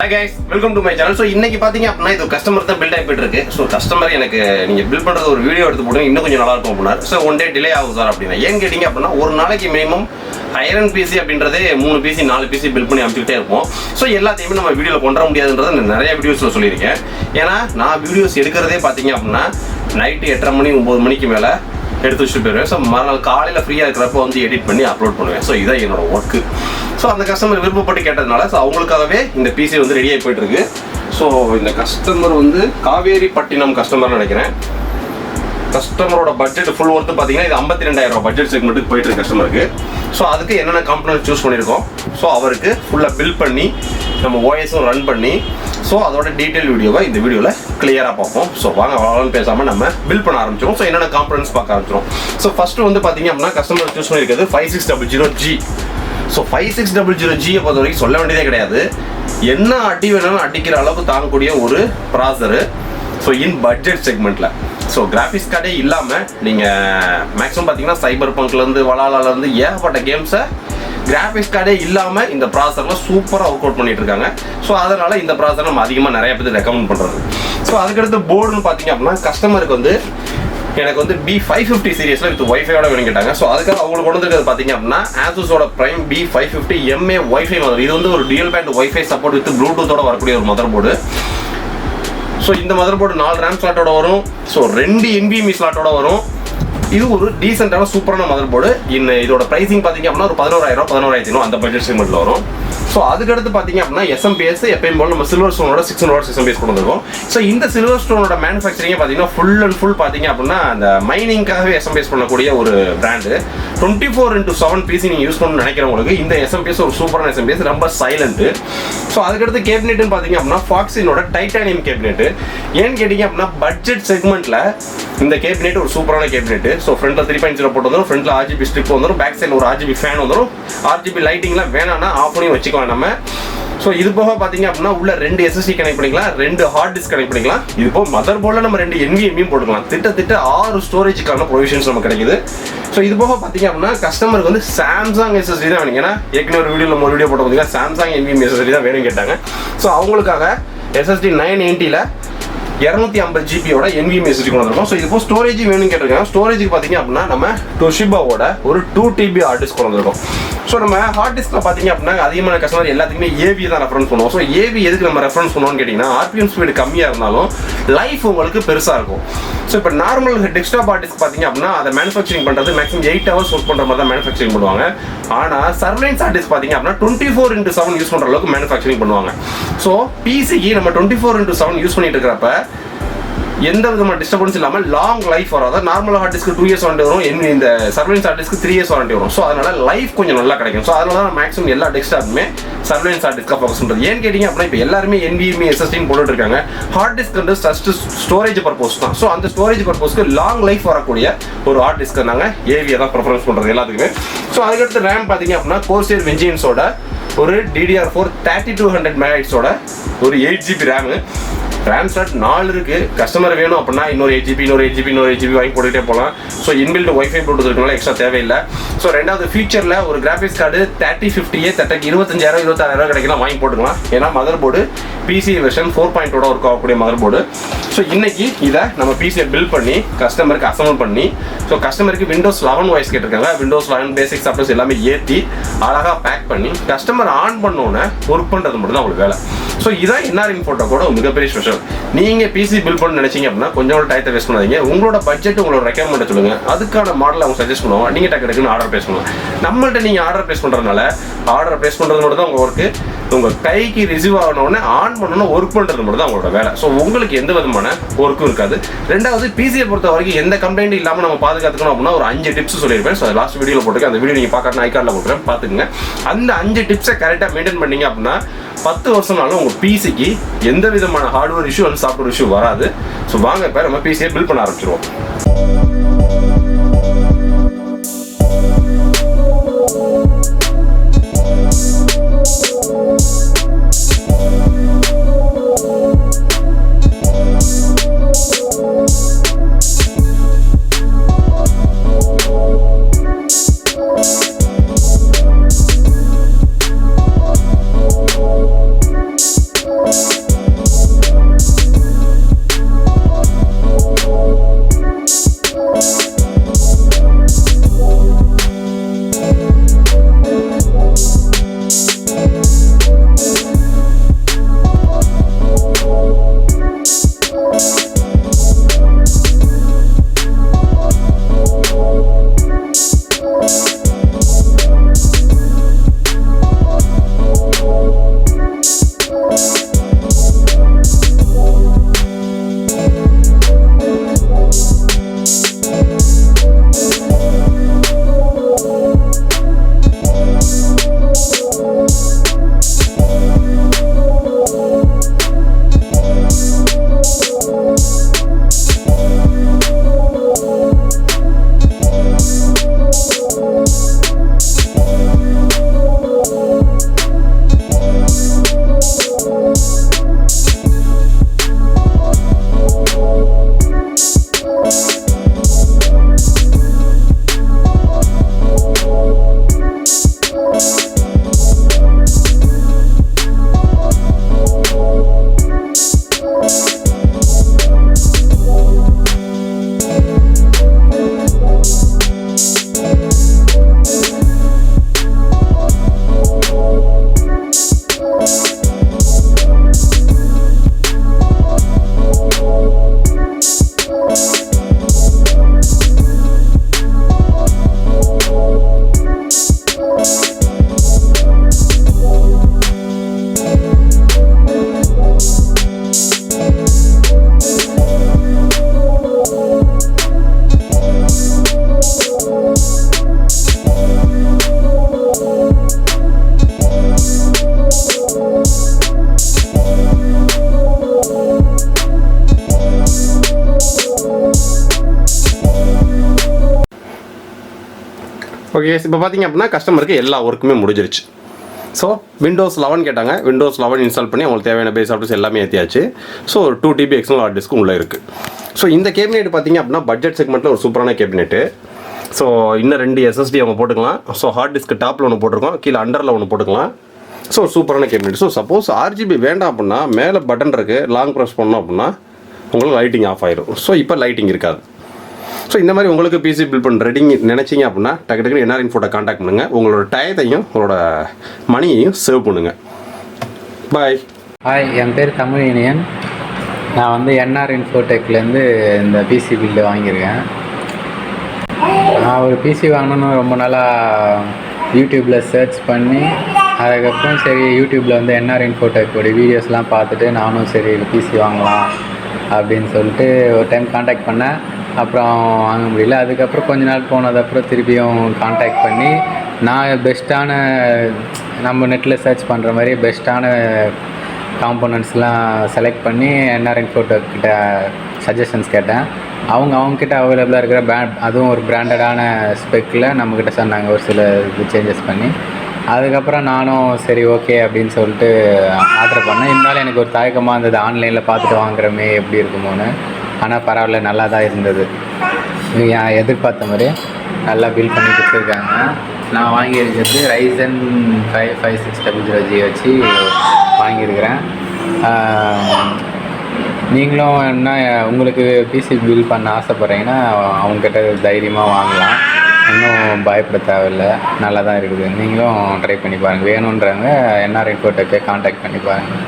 Hi guys, welcome to my channel. So இன்னைக்கு பாத்தீங்க அப்படினா இது கஸ்டமர் தான் பில்ட் ஆயிட்டு இருக்கு. சோ கஸ்டமர் எனக்கு நீங்க பில்ட் பண்றது ஒரு வீடியோ எடுத்து போடுங்க இன்னும் கொஞ்சம் நல்லா இருக்கும் அப்படினாரு. சோ ஒன் டே டிலே ஆகும் சார் அப்படினா. ஏன் கேட்டிங்க அப்படினா ஒரு நாளைக்கு மினிமம் ஐரன் பிசி அப்படின்றதே 3 பிசி 4 பிசி பில்ட் பண்ணி அனுப்பிட்டே இருப்போம். சோ எல்லாத்தையுமே நம்ம வீடியோல கொண்டு வர முடியாதுன்றதை நான் நிறைய வீடியோஸ்ல சொல்லியிருக்கேன். ஏன்னா நான் வீடியோஸ் எடுக்கிறதே பாத்தீங்க அப்படினா நைட் 8:30 மணி 9 மணிக்கு மேல எடுத்து வச்சுட்டு போயிடுவேன். ஸோ மறுநாள் காலையில் ஃப்ரீயாக இருக்கிறப்ப வந்து எடிட் பண்ணி அப்லோட் பண்ணுவேன். ஸோ இதான் என்னோட ஒர்க்கு. ஸோ அந்த கஸ்டமர் விருப்பப்பட்டு கேட்டதுனால ஸோ அவங்களுக்காகவே இந்த பிசி வந்து ரெடியாகி போயிட்டுருக்கு. ஸோ இந்த கஸ்டமர் வந்து காவேரிப்பட்டினம் கஸ்டமர்னு நினைக்கிறேன். கஸ்டமரோட பட்ஜெட் ஃபுல் ஒர்த்து பார்த்தீங்கன்னா இது 52,000 பட்ஜெட் செக்மெண்ட்டுக்கு போயிட்டு இருக்கு கஸ்டமருக்கு. ஸோ அதுக்கு என்னென்ன காம்பனன்ட் சூஸ் பண்ணியிருக்கோம். ஸோ அவருக்கு ஃபுல்லாக பில் பண்ணி நம்ம ஓஎஸும் ரன் பண்ணி ஸோ அதோட டீட்டெயில் வீடியோவை இந்த வீடியோவில் கிளியராக பார்ப்போம். ஸோ வாங்க அவ்வளோன்னு பேசாமல் நம்ம பில் பண்ண ஆரம்பிச்சிடும். ஸோ என்னென்ன காம்பனன்ட்ஸ் பார்க்க ஆரம்பிச்சிடும். ஸோ ஃபஸ்ட்டு வந்து பார்த்தீங்க அப்படின்னா கஸ்டமர் சூஸ் பண்ணியிருக்கிறது 5600G. ஸோ 5600Gயை பொறுத்த வரைக்கும் சொல்ல வேண்டியதே கிடையாது. என்ன அடி வேணாலும் அடிக்கிற அளவுக்கு தாங்கக்கூடிய ஒரு ப்ராசரு. ஸோ இன் பட்ஜெட் செக்மெண்ட்டில் ஸோ கிராஃபிக்ஸ் கார்டே இல்லாமல் நீங்கள் மேக்ஸிமம் பார்த்தீங்கன்னா சைபர் பங்க்லேருந்து வலாலாலேருந்து ஏகப்பட்ட கேம்ஸை கிராஃபிக்ஸ் கார்டே இல்லாமல் இந்த ப்ராசரில் சூப்பராக ஒர்க் அவுட் பண்ணிட்டு இருக்காங்க. ஸோ அதனால் இந்த ப்ராசர் நம்ம அதிகமாக நிறைய பேர் ரெக்கமெண்ட் பண்ணுறது. ஸோ அதுக்கடுத்து போர்டுன்னு பார்த்தீங்க அப்படின்னா கஸ்டமருக்கு வந்து எனக்கு வந்து B550 சீரியஸில் வித் வைஃபையோட வேணும் கேட்டாங்க. ஸோ அதுக்காக அவங்களுக்கு கொண்டு வந்துருக்கிறது பார்த்தீங்க அப்படின்னா ஆசூஸோட prime B550 MA wifi mother. இது வந்து ஒரு dual band wifi support with ப்ளூடூத்தோட வரக்கூடிய ஒரு மதர் போர்டு. ஸோ இந்த மதர் போர்டு 4 ரேம் ஸ்லாட்டோட வரும். ஸோ 2 NVMe ஸ்லாட்டோட வரும். இது ஒரு டீசென்டான சூப்பரான மதர் போர்டு. இதோட ப்ரைஸிங் பார்த்தீங்க அப்படின்னா ஒரு 11,000 11,500 அந்த பட்ஜெட் செக்மெண்ட்டில் வரும். ஸோ அதுக்கடுத்து பார்த்தீங்க அப்படின்னா எஸ்எம்பிஎஸ் எப்பயும் போல் நம்ம சில்வர் ஸ்டோனோட 600 எஸ்எம்பிஎஸ் கொண்டு வந்திருக்கோம். ஸோ இந்த சில்வர் ஸ்டோனோட மேனுஃபேக்சரிங்கே பார்த்தீங்கன்னா ஃபுல் அண்ட் ஃபுல் பார்த்தீங்க அப்படின்னா அந்த மைனிங்காகவே எஸ்எம்பிஎஸ் பண்ணக்கூடிய ஒரு பிராண்டு. 24x7 பிசி நீங்கள் யூஸ் பண்ணணும்னு நினைக்கிறவங்களுக்கு இந்த எஸ்எம்பிஎஸ் ஒரு சூப்பரான எஸ்எம்பிஎஸ், ரொம்ப சைலண்ட்டு. ஸோ அதுக்கடுத்து கேபினெட்னு பார்த்தீங்க அப்படின்னா ஃபாக்ஸினோட டைட்டானியம் கேபினெட். ஏன்னு கேட்டிங்க அப்படின்னா பட்ஜெட் செக்மெண்ட்டில் இந்த கேபினெட் ஒரு சூப்பரான கேபினெட். ஸோ ஃப்ரண்ட்டில் 3.0 போட்டு வந்துடும், ஃப்ரண்ட்டில் RGB ஸ்ட்ரிப் வந்துடும், பேக் சைடில் ஒரு RGB ஃபேன் வந்துடும். RGB லைட்டிங்லாம் வேணாம்னா ஆஃப் பண்ணி வச்சுக்கலாம் நம்ம. ஸோ இது போக பார்த்தீங்க அப்படின்னா உள்ள 2 SSD கனெக்ட் பண்ணிக்கலாம், 2 ஹார்ட் டிஸ்க் கனெக்ட் பண்ணிக்கலாம். இது போக மதர் போர்டில் நம்ம 2 NVMe போட்டுக்கலாம். திட்ட 6 ஸ்டோரேஜுக்கான ப்ரொவிஷன்ஸ் நமக்கு கிடைக்குது. ஸோ இது போக பார்த்தீங்க அப்படின்னா கஸ்டமருக்கு வந்து சாம்சங் SSD தான் வேணும். ஏன்னா ஏற்கனவே ஒரு வீடியோவில் ஒரு வீடியோ போட்டு பார்த்தீங்கன்னா சாம்சங் NVMe SSD தான் வேணும்னு கேட்டாங்க. ஸோ அவங்களுக்காக SSD 980ல் 250GB NVMe SSD கொண்டு வந்திருக்கோம். ஸோ இது போக ஸ்டோரேஜ் வேணும்னு கேட்டிருக்காங்க. ஸ்டோரேஜுக்கு பார்த்தீங்க அப்படின்னா நம்ம டொஷிபாவோட ஒரு 2TB ஹார்ட் டிஸ்க் கொண்டு வந்திருக்கோம். ஸோ நம்ம ஹார்ட் டிஸ்கில் பார்த்தீங்க அப்படின்னா அதிகமான கஸ்டமர் எல்லாத்துக்குமே AV தான் ரெஃபரன்ஸ் பண்ணுவோம். ஸோ AV எதுக்கு நம்ம ரெஃபரன்ஸ் பண்ணுவோம்னு கேட்டிங்கன்னா RPM ஸ்பீடு கம்மியாக இருந்தாலும் லைஃப் உங்களுக்கு பெருசாக இருக்கும். ஸோ இப்போ நார்மல் டெஸ்க்டாப் ஹார்ட் டிஸ்க் பார்த்தீங்க அப்படின்னா அதை மேனுஃபேக்சரிங் பண்ணுறது மேக்ஸிமம் 8 hours ஒர்க் பண்ணுற மாதிரி தான் மேனுஃபேக்சரிங் பண்ணுவாங்க. ஆனால் சர்வலைன்ஸ் ஹார்ட் டிஸ்க் பார்த்தீங்க அப்படின்னா 24x7 யூஸ் பண்ணுற அளவுக்கு மேனுஃபேக்சரிங் பண்ணுவாங்க. ஸோ பிசிக்கு நம்ம 24x7 யூஸ் பண்ணிட்டு இருக்கிறப்ப எந்த விதமான டிஸ்டர்பன்ஸ் இல்லாமல் லாங் லைஃப் வரும். அதாவது நார்மல் ஹார்ட் டிஸ்க்கு 2 years வாரண்டி வரும், இந்த சர்வலைன்ஸ் ஹார்ட் டிஸ்க்கு 3 years வாரண்டி வரும். ஸோ அதனால லைஃப் கொஞ்சம் நல்லா கிடைக்கும். ஸோ அதனால தான் மேக்ஸிமம் எல்லா டெஸ்க்டாப்புமே சர்வலைன்ஸ் ஹார்ட் டிஸ்க்காக ஃபோக்கஸ் பண்ணுறது. ஏன்னு கேட்டிங்க அப்படின்னா இப்போ எல்லாருமே NVMe SSD போட்டுட்டு இருக்காங்க. ஹார்ட் டிஸ்க் வந்து ஃபஸ்ட்டு ஸ்டோரேஜ் பர்பஸ் தான். ஸோ அந்த ஸ்டோரேஜ் பர்பஸ்க்கு லாங் லைஃப் வரக்கூடிய ஒரு ஹார்ட் டிஸ்க்கு நாங்கள் AV தான் ப்ரிஃபரன்ஸ் பண்ணுறது எல்லாத்துக்குமே. ஸோ அதுக்கடுத்து ரேம் பார்த்தீங்க அப்படின்னா கோர்சேர் வெஞ்சியன்ஸோட ஒரு DDR4 3200 MHz ஒரு 8GB ரேமு. ரேம் ஸ்லாட் 4 இருக்கு. கஸ்டமர் வேணும் அப்படின்னா இன்னொரு 8GB வாங்கி போட்டுகிட்டே போகலாம். ஸோ இன்பில்ட் வைஃபை ப்ளூடூத் இருக்கனால எக்ஸ்ட்ரா தேவையில்லை. ஸோ ரெண்டாவது ஃபீச்சரில் ஒரு கிராஃபிக்ஸ் கார்டு 3050 தட்டக்கு 25,000 26,000 கிடைக்கலாம், வாங்கி போட்டுக்கலாம். ஏன்னா mother board PC version 4.0 work ஆகக்கூடிய மதர் போர்டு. ஸோ இன்னைக்கு இதை நம்ம பிசியை பில்ட் பண்ணி கஸ்டமருக்கு அசம்பிள் பண்ணி ஸோ கஸ்டமருக்கு Windows 11 வாய்ஸ் கேட்டிருக்காங்க. Windows 11 பேசிக் சாஃப்ட்வேர்ஸ் எல்லாமே ஏற்றி அழகாக பேக் பண்ணி கஸ்டமர் ஆன் பண்ணோன்னே ஒர்க் பண்ணுறது மட்டும் தான் உங்களுக்கு வேலை. ஸோ இதான் NRIN ஃபோட்டோ கூட மிகப்பெரிய ஸ்பெஷல். நீங்கள் பிசி பில்ட் பண்ண நினைச்சீங்க அப்படின்னா கொஞ்சம் டைத்தை வேஸ்ட் பண்ணாதீங்க. உங்களோட பட்ஜெட் உங்களோட ரெக்கமெண்ட் சொல்லுங்க, அதுக்கான மாடல் அவங்க சஜஸ்ட் பண்ணுவாங்க. நீங்கள் டக்குன்னு ஆர்டர் பிளேஸ் பண்ணுவாங்க. நம்மள்ட்ட நீங்கள் ஆர்டர் பிளேஸ் பண்ணுறதுனால ஆர்டர் பிளேஸ் பண்ணுறது மட்டும் தான் உங்கள் ஒர்க்கு. உங்கள் கைக்கு ரிசீவ் ஆகணுன்னே ஆன் பண்ணணும்னா ஒர்க் பண்ணுறது மட்டும் தான் உங்களோட வேலை. ஸோ உங்களுக்கு எந்த விதமான ஒர்க்கும் இருக்காது. ரெண்டாவது பிசியை பொறுத்த வரைக்கும் எந்த கம்ப்ளைண்ட் இல்லாமல் நம்ம பாதுகாத்துக்கணும் அப்படின்னா ஒரு 5 டிப்ஸ் சொல்லியிருப்பேன். ஸோ லாஸ்ட் வீடியோவில் போட்டுருக்கேன். அந்த வீடியோ நீங்கள் பார்க்கறதுனா ஐகார்டில் போட்டுறேன், பார்த்துக்குங்க. அந்த 5 டிப்ஸை கரெக்டாக மெயின்டைன் பண்ணீங்க அப்படின்னா 10 வருஷம்னாலும் உங்கள் பிசிக்கு எந்த விதமான hardware issue and software issue வராது. ஸோ வாங்க இப்போ நம்ம பிசியை பில்ட் பண்ண ஆரம்பிச்சிருவோம். ஓகே, இப்போ பார்த்தீங்க அப்படின்னா கஸ்டமருக்கு எல்லா ஒர்க்குமே முடிஞ்சிருச்சு. ஸோ விண்டோஸ் 11 கேட்டாங்க. விண்டோஸ் 11 இன்ஸ்டால் பண்ணி அவங்களுக்கு தேவையான பேஸ் சாஃப்ட்வேர்ஸ் எல்லாமே ஏற்றியாச்சு. ஸோ 2 TB எக்ஸ்டர்னல் ஹார்ட் டிஸ்க்கும் உள்ளே இருக்குது. ஸோ இந்த கேபினெட் பார்த்தீங்க அப்படின்னா பட்ஜெட் செக்மெண்ட்டில் ஒரு சூப்பரான கேபினெட்டு. ஸோ இன்னும் 2 SSD அவங்க போட்டுக்கலாம். ஸோ ஹார்ட் டிஸ்க் டாப்பில் ஒன்று போட்டிருக்கோம், கீழே அண்டரில் ஒன்று போட்டுக்கலாம். ஸோ சூப்பரான கேபினெட். ஸோ சப்போஸ் RGB வேண்டாம் அப்படின்னா மேலே பட்டன் இருக்குது, லாங் ப்ரெஸ் பண்ணோம் அப்படின்னா உங்களுக்கு லைட்டிங் ஆஃப் ஆயிரும். ஸோ இப்போ லைட்டிங் இருக்காது. ஸோ இந்த மாதிரி உங்களுக்கு பிசி பில் பண்ண ரெடிங் நினச்சிங்க அப்படின்னா டக்கு NR Info காண்டாக்ட் பண்ணுங்கள். உங்களோட டயத்தையும் உங்களோட மணியையும் சேவ் பண்ணுங்கள். பாய். ஹாய், என் பேர் தமிழினியன். நான் வந்து NR Infotechலேருந்து இந்த பிசி பில்டு வாங்கியிருக்கேன். நான் ஒரு பிசி வாங்கணுன்னு ரொம்ப நாளாக யூடியூப்பில் சர்ச் பண்ணி அதுக்கப்புறம் சரி யூடியூப்பில் வந்து NR Infotechோடைய வீடியோஸ்லாம் பார்த்துட்டு நானும் சரி பிசி வாங்கலாம் அப்படின்னு சொல்லிட்டு ஒரு டைம் காண்டாக்ட் பண்ணேன். அப்புறம் வாங்க முடியல. அதுக்கப்புறம் கொஞ்ச நாள் போனதுக்கப்புறம் திருப்பியும் காண்டாக்ட் பண்ணி நான் பெஸ்ட்டான நம்ம நெட்டில் சர்ச் பண்ணுற மாதிரி பெஸ்ட்டான காம்போனன்ட்ஸ்லாம் செலக்ட் பண்ணி NR Infotech கிட்ட சஜஷன்ஸ் கேட்டேன். அவங்கக்கிட்ட அவைலபிளாக இருக்கிற அதுவும் ஒரு பிராண்டடான ஸ்பெக்கில் நம்மக்கிட்ட சொன்னாங்க ஒரு சில இது சேஞ்சஸ் பண்ணி. அதுக்கப்புறம் நானும் சரி ஓகே அப்படின்னு சொல்லிட்டு ஆர்டர் பண்ணேன். இருந்தாலும் எனக்கு ஒரு தயக்கமாக இருந்தது, ஆன்லைனில் பார்த்துட்டு வாங்குறமே எப்படி இருக்குமோன்னு. ஆனால் பரவாயில்ல, நல்லா தான் இருந்தது. என் எதிர்பார்த்த மாதிரி நல்லா பில் பண்ணி கொடுத்துருக்காங்க. நான் வாங்கியிருக்கிறது Ryzen 5 5600G வச்சு வாங்கியிருக்கிறேன். நீங்களும் என்ன உங்களுக்கு பிசி பில் பண்ண ஆசைப்பட்றீங்கன்னா அவங்கக்கிட்ட தைரியமாக வாங்கலாம். இன்னும் பயப்பட தேவையில்லை, நல்லா தான் இருக்குது. நீங்களும் ட்ரை பண்ணி பாருங்கள். வேணுன்றவங்க NR Infotech காண்டாக்ட் பண்ணி பாருங்கள்.